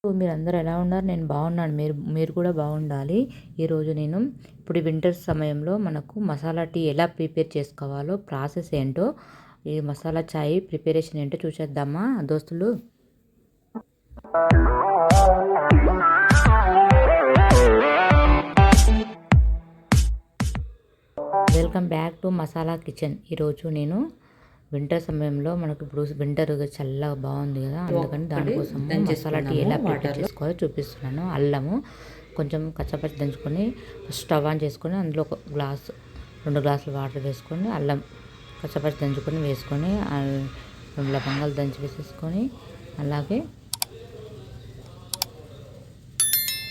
మీరందరూ ఎలా ఉన్నారు? నేను బాగున్నాను. మీరు కూడా బాగుండాలి. ఈరోజు నేను ఇప్పుడు వింటర్ సమయంలో మనకు మసాలా టీ ఎలా ప్రిపేర్ చేసుకోవాలో ప్రాసెస్ ఏంటో, ఈ మసాలా చాయ్ ప్రిపరేషన్ ఏంటో చూసేద్దామా దోస్తులు. Welcome back to masala kitchen. ఈరోజు నేను వింటర్ సమయంలో మనకు ఇప్పుడు వింటర్ చల్లగా బాగుంది కదా, అందుకని దానికోసం మసాలా టీ ఎలా ప్రిపేర్ చేసుకోవాలో చూపిస్తున్నాను. అల్లము కొంచెం కచ్చపచ్చి దంచుకొని స్టవ్ ఆన్ చేసుకొని అందులో ఒక గ్లాసు 2 గ్లాసులు వాటర్ వేసుకొని అల్లం కచ్చపచ్చి దంచుకొని వేసుకొని 2 లవంగాలు దంచి వేసేసుకొని, అలాగే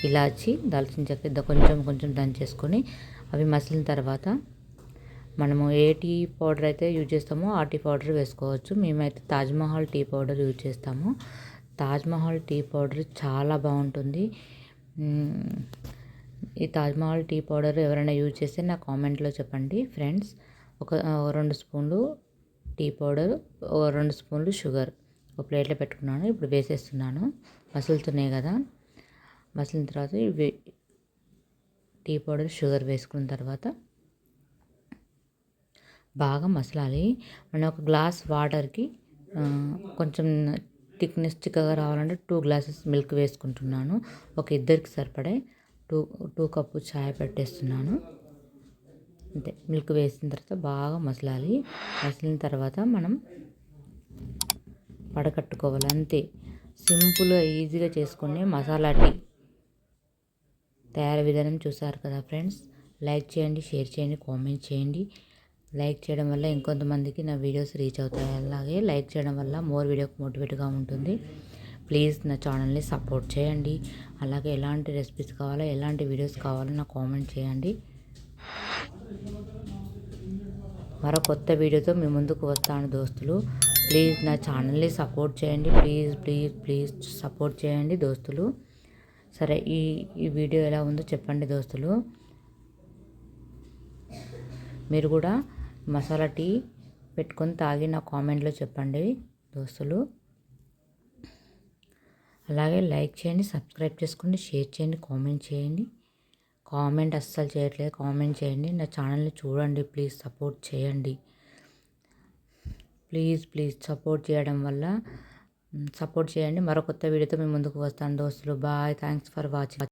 ఇలాచి దాల్చిన చెక్క కొంచెం దంచేసుకొని అవి మసిలిన తర్వాత మనము ఏ టీ పౌడర్ అయితే యూజ్ చేస్తామో ఆ టీ పౌడర్ వేసుకోవచ్చు. మేమైతే తాజ్మహల్ టీ పౌడర్ యూజ్ చేస్తాము. తాజ్మహల్ టీ పౌడర్ చాలా బాగుంటుంది. ఈ తాజ్మహల్ టీ పౌడర్ ఎవరైనా యూజ్ చేస్తే నా కామెంట్లో చెప్పండి ఫ్రెండ్స్. ఒక 2 స్పూన్లు టీ పౌడర్, 2 స్పూన్లు షుగర్ ఒక ప్లేట్లో పెట్టుకున్నాను. ఇప్పుడు వేసేస్తున్నాను. మసులుతున్నాయి కదా, మసిలిన తర్వాత ఇవి టీ పౌడర్ షుగర్ వేసుకున్న తర్వాత బాగా మసలాలి. మనం ఒక గ్లాస్ వాటర్కి కొంచెం థిక్నెస్ చిక్కగా రావాలంటే 2 గ్లాసెస్ మిల్క్ వేసుకుంటున్నాను. ఒక ఇద్దరికి సరిపడే 2 కప్పు చాయ్ పెట్టేస్తున్నాను. అంతే, మిల్క్ వేసిన తర్వాత బాగా మసలాలి. మసిలిన తర్వాత మనం వడకట్టుకోవాలి. అంతే, సింపుల్గా ఈజీగా చేసుకునే మసాలా టీ తయారీ విధానం చూసారు కదా ఫ్రెండ్స్. లైక్ చేయండి, షేర్ చేయండి, కామెంట్ చేయండి. లైక్ చేయడం వల్ల ఇంకొంతమందికి నా వీడియోస్ రీచ్ అవుతాయి. అలాగే లైక్ చేయడం వల్ల వీడియోకి మోటివేట్గా ఉంటుంది. ప్లీజ్ నా ఛానల్ని సపోర్ట్ చేయండి. అలాగే ఎలాంటి రెసిపీస్ కావాలో, ఎలాంటి వీడియోస్ కావాలో నాకు కామెంట్ చేయండి. మరో కొత్త వీడియోతో మీ ముందుకు వస్తాను దోస్తులు. ప్లీజ్ నా ఛానల్ని సపోర్ట్ చేయండి. ప్లీజ్ సపోర్ట్ చేయండి దోస్తులు. సరే, ఈ వీడియో ఎలా ఉందో చెప్పండి దోస్తులు. మీరు కూడా మసాలా టీ పెట్టుకొని తాగి నా కామెంట్లో చెప్పండి దోస్తులు. అలాగే లైక్ చేయండి, సబ్స్క్రైబ్ చేసుకోండి, షేర్ చేయండి, కామెంట్ చేయండి. కామెంట్ అస్సలు చేయట్లేదు, కామెంట్ చేయండి. నా ఛానల్ని చూడండి, ప్లీజ్ సపోర్ట్ చేయండి. ప్లీజ్ సపోర్ట్ చేయడం వల్ల సపోర్ట్ చేయండి. మరో కొత్త వీడియోతో మీ ముందుకు వస్తాను దోస్తులు. Bye, thanks for watching.